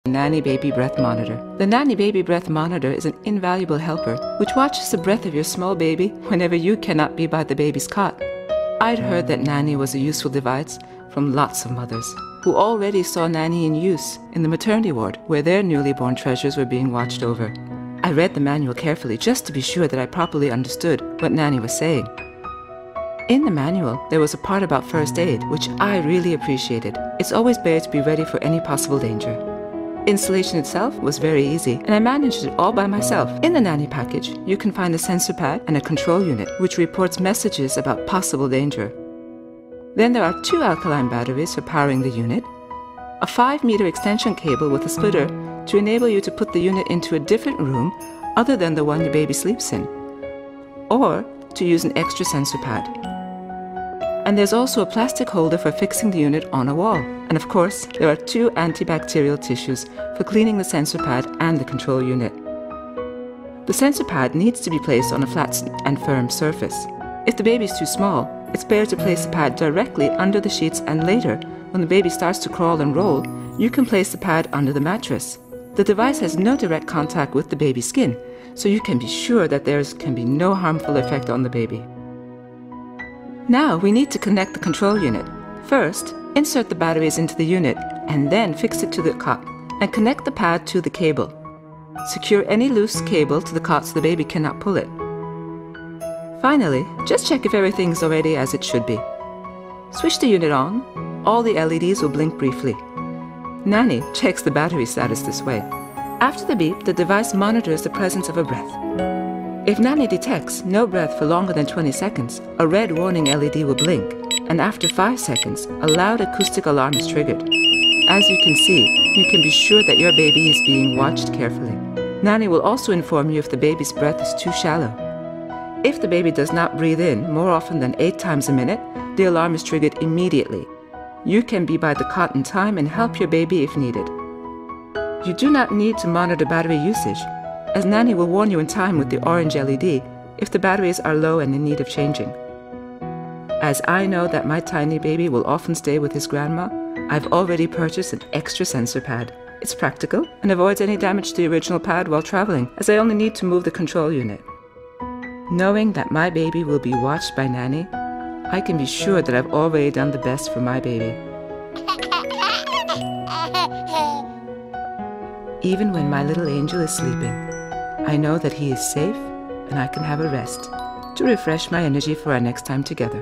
Nanny Baby Breath Monitor. The Nanny Baby Breath Monitor is an invaluable helper which watches the breath of your small baby whenever you cannot be by the baby's cot. I'd heard that Nanny was a useful device from lots of mothers who already saw Nanny in use in the maternity ward where their newly born treasures were being watched over. I read the manual carefully just to be sure that I properly understood what Nanny was saying. In the manual, there was a part about first aid, which I really appreciated. It's always better to be ready for any possible danger. Installation itself was very easy, and I managed it all by myself. In the Nanny package, you can find a sensor pad and a control unit, which reports messages about possible danger. Then there are 2 alkaline batteries for powering the unit, a 5-meter extension cable with a splitter to enable you to put the unit into a different room other than the one your baby sleeps in, or to use an extra sensor pad. And there's also a plastic holder for fixing the unit on a wall. And of course, there are 2 antibacterial tissues for cleaning the sensor pad and the control unit. The sensor pad needs to be placed on a flat and firm surface. If the baby is too small, it's better to place the pad directly under the sheets, and later, when the baby starts to crawl and roll, you can place the pad under the mattress. The device has no direct contact with the baby's skin, so you can be sure that there can be no harmful effect on the baby. Now we need to connect the control unit. First, insert the batteries into the unit and then fix it to the cot and connect the pad to the cable. Secure any loose cable to the cot so the baby cannot pull it. Finally, just check if everything's already as it should be. Switch the unit on. All the LEDs will blink briefly. Nanny checks the battery status this way. After the beep, the device monitors the presence of a breath. If Nanny detects no breath for longer than 20 seconds, a red warning LED will blink, and after 5 seconds, a loud acoustic alarm is triggered. As you can see, you can be sure that your baby is being watched carefully. Nanny will also inform you if the baby's breath is too shallow. If the baby does not breathe in more often than 8 times a minute, the alarm is triggered immediately. You can be by the cot in time and help your baby if needed. You do not need to monitor battery usage, as Nanny will warn you in time with the orange LED if the batteries are low and in need of changing. As I know that my tiny baby will often stay with his grandma, I've already purchased an extra sensor pad. It's practical and avoids any damage to the original pad while traveling, as I only need to move the control unit. Knowing that my baby will be watched by Nanny, I can be sure that I've already done the best for my baby. Even when my little angel is sleeping, I know that he is safe and I can have a rest to refresh my energy for our next time together.